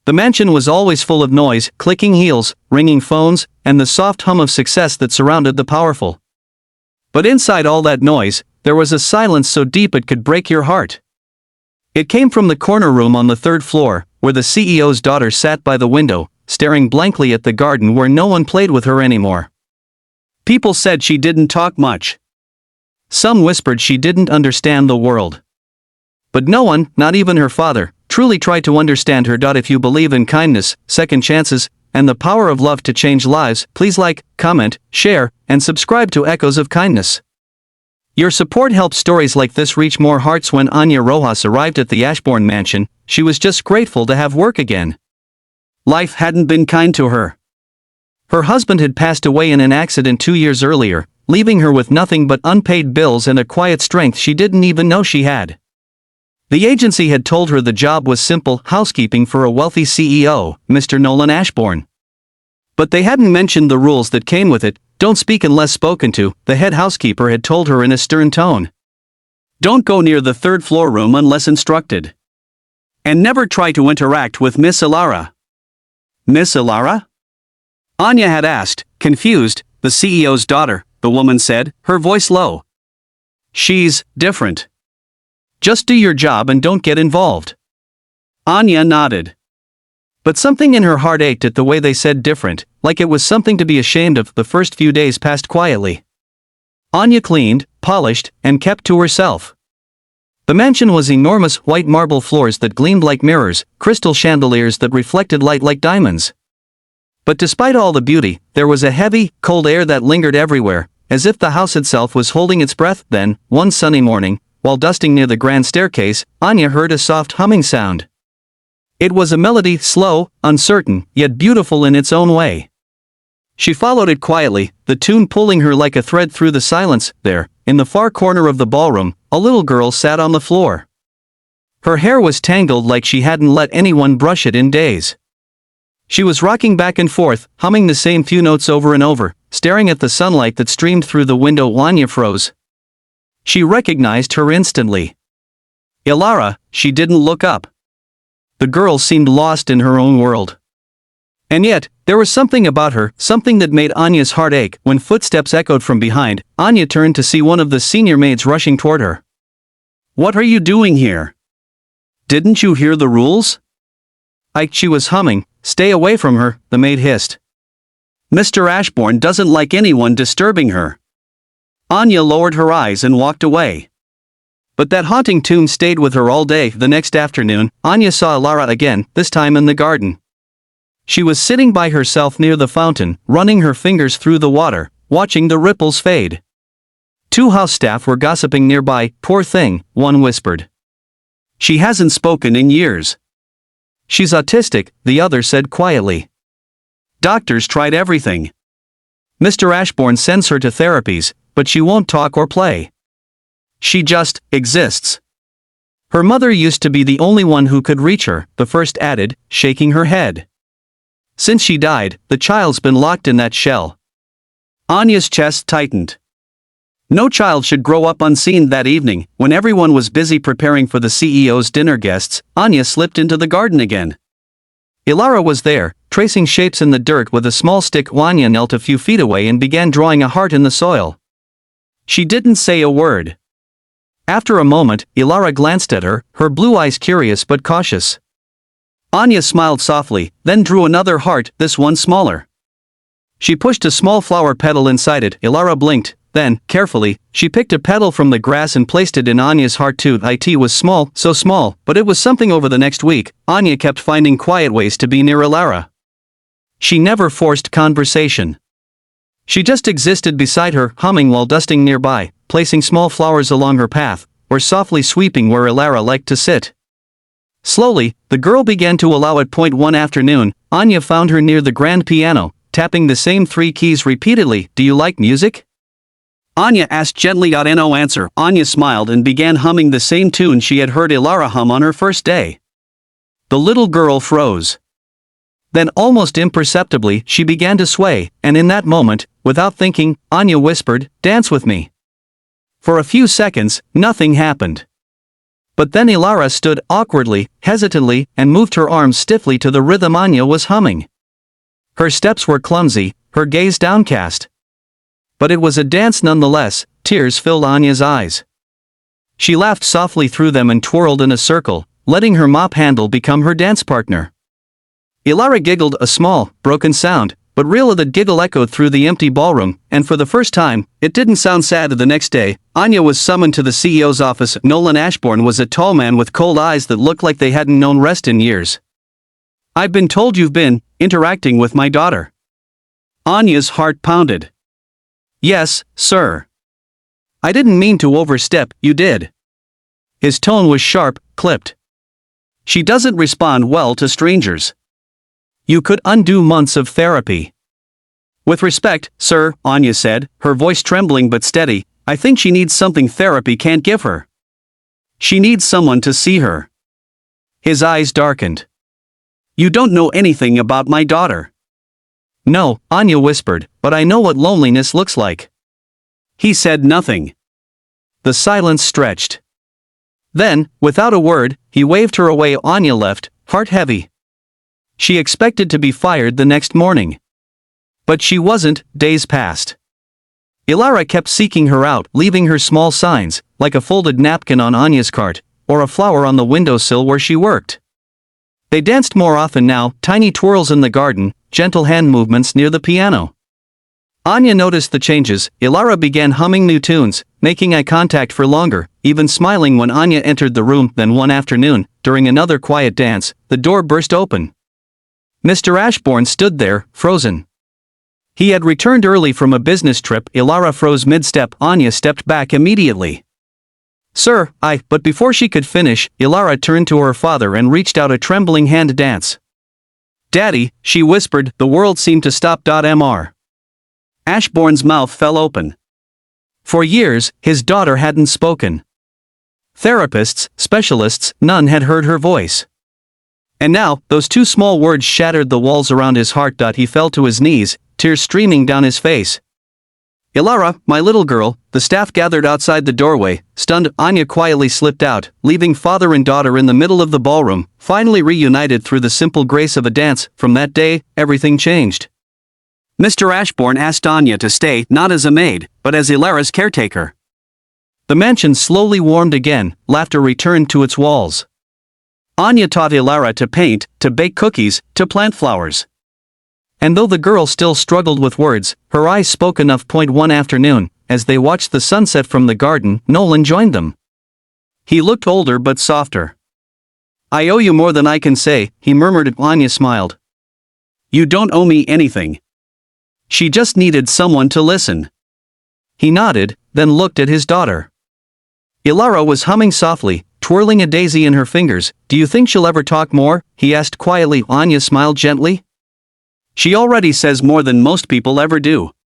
The mansion was always full of noise, clicking heels, ringing phones, and the soft hum of success that surrounded the powerful. But inside all that noise, there was a silence so deep it could break your heart. It came from the corner room on the third floor, where the CEO's daughter sat by the window, staring blankly at the garden where no one played with her anymore. People said she didn't talk much. Some whispered she didn't understand the world. But no one, not even her father, truly tried to understand her. If you believe in kindness, second chances, and the power of love to change lives, please like, comment, share, and subscribe to Echoes of Kindness. Your support helps stories like this reach more hearts. When Anya Rojas arrived at the Ashbourne mansion, she was just grateful to have work again. Life hadn't been kind to her. Her husband had passed away in an accident 2 years earlier, leaving her with nothing but unpaid bills and a quiet strength she didn't even know she had. The agency had told her the job was simple housekeeping for a wealthy CEO, Mr. Nolan Ashbourne. But they hadn't mentioned the rules that came with it. Don't speak unless spoken to, the head housekeeper had told her in a stern tone. Don't go near the third floor room unless instructed. And never try to interact with Miss Ilara. Miss Ilara? Anya had asked, confused. The CEO's daughter, the woman said, her voice low. She's different. Just do your job and don't get involved. Anya nodded. But something in her heart ached at the way they said different, like it was something to be ashamed of. The first few days passed quietly. Anya cleaned, polished, and kept to herself. The mansion was enormous, white marble floors that gleamed like mirrors, crystal chandeliers that reflected light like diamonds. But despite all the beauty, there was a heavy, cold air that lingered everywhere, as if the house itself was holding its breath. Then, one sunny morning, while dusting near the grand staircase, Anya heard a soft humming sound. It was a melody, slow, uncertain, yet beautiful in its own way. She followed it quietly, the tune pulling her like a thread through the silence. There, in the far corner of the ballroom, a little girl sat on the floor. Her hair was tangled like she hadn't let anyone brush it in days. She was rocking back and forth, humming the same few notes over and over, staring at the sunlight that streamed through the window. Anya froze. She recognized her instantly. Ilara. She didn't look up. The girl seemed lost in her own world. And yet, there was something about her, something that made Anya's heart ache. When footsteps echoed from behind, Anya turned to see one of the senior maids rushing toward her. What are you doing here? Didn't you hear the rules? She was humming. Stay away from her, the maid hissed. Mr. Ashbourne doesn't like anyone disturbing her. Anya lowered her eyes and walked away. But that haunting tune stayed with her all day. The next afternoon, Anya saw Ilara again, this time in the garden. She was sitting by herself near the fountain, running her fingers through the water, watching the ripples fade. Two house staff were gossiping nearby. Poor thing, one whispered. She hasn't spoken in years. She's autistic, the other said quietly. Doctors tried everything. Mr. Ashbourne sends her to therapies, but she won't talk or play. She just exists. Her mother used to be the only one who could reach her, the first added, shaking her head. Since she died, the child's been locked in that shell. Anya's chest tightened. No child should grow up unseen. That evening, when everyone was busy preparing for the CEO's dinner guests, Anya slipped into the garden again. Ilara was there, tracing shapes in the dirt with a small stick. Anya knelt a few feet away and began drawing a heart in the soil. She didn't say a word. After a moment, Ilara glanced at her, her blue eyes curious but cautious. Anya smiled softly, then drew another heart, this one smaller. She pushed a small flower petal inside it. Ilara blinked. Then, carefully, she picked a petal from the grass and placed it in Anya's heart too. It was small, so small, but it was something. Over the next week, Anya kept finding quiet ways to be near Ilara. She never forced conversation. She just existed beside her, humming while dusting nearby, placing small flowers along her path, or softly sweeping where Ilara liked to sit. Slowly, the girl began to allow it. One afternoon, Anya found her near the grand piano, tapping the same 3 keys repeatedly. Do you like music? Anya asked gently. No answer. Anya smiled and began humming the same tune she had heard Ilara hum on her first day. The little girl froze. Then almost imperceptibly she began to sway, and in that moment, without thinking, Anya whispered, "Dance with me." For a few seconds, nothing happened. But then Ilara stood awkwardly, hesitantly, and moved her arms stiffly to the rhythm Anya was humming. Her steps were clumsy, her gaze downcast. But it was a dance nonetheless. Tears filled Anya's eyes. She laughed softly through them and twirled in a circle, letting her mop handle become her dance partner. Ilara giggled, a small, broken sound, but real the giggle echoed through the empty ballroom, and for the first time, it didn't sound sad. The next day, Anya was summoned to the CEO's office. Nolan Ashbourne was a tall man with cold eyes that looked like they hadn't known rest in years. "I've been told you've been interacting with my daughter." Anya's heart pounded. "Yes, sir. I didn't mean to overstep, you did." His tone was sharp, clipped. "She doesn't respond well to strangers. You could undo months of therapy." "With respect, sir," Anya said, her voice trembling but steady, "I think she needs something therapy can't give her. She needs someone to see her." His eyes darkened. "You don't know anything about my daughter." "No," Anya whispered, "but I know what loneliness looks like." He said nothing. The silence stretched. Then, without a word, he waved her away. Anya left, heart heavy. She expected to be fired the next morning. But she wasn't. Days passed. Ilara kept seeking her out, leaving her small signs, like a folded napkin on Anya's cart, or a flower on the windowsill where she worked. They danced more often now, tiny twirls in the garden, gentle hand movements near the piano. Anya noticed the changes. Ilara began humming new tunes, making eye contact for longer, even smiling when Anya entered the room. Then one afternoon, during another quiet dance, the door burst open. Mr. Ashbourne stood there, frozen. He had returned early from a business trip. Ilara froze mid-step. Anya stepped back immediately. "Sir, But before she could finish, Ilara turned to her father and reached out a trembling hand. "Dance." "Daddy," she whispered. The world seemed to stop. Mr. Ashbourne's mouth fell open. For years, his daughter hadn't spoken. Therapists, specialists, none had heard her voice. And now, those two small words shattered the walls around his heart. He fell to his knees, tears streaming down his face. "Ilara, my little girl." The staff gathered outside the doorway, stunned. Anya quietly slipped out, leaving father and daughter in the middle of the ballroom, finally reunited through the simple grace of a dance. From that day, everything changed. Mr. Ashbourne asked Anya to stay, not as a maid, but as Ilara's caretaker. The mansion slowly warmed again, laughter returned to its walls. Anya taught Ilara to paint, to bake cookies, to plant flowers. And though the girl still struggled with words, her eyes spoke enough. One afternoon, as they watched the sunset from the garden, Nolan joined them. He looked older but softer. "I owe you more than I can say," he murmured. Anya smiled. "You don't owe me anything. She just needed someone to listen." He nodded, then looked at his daughter. Ilara was humming softly, twirling a daisy in her fingers. "Do you think she'll ever talk more?" he asked quietly. Anya smiled gently. "She already says more than most people ever do."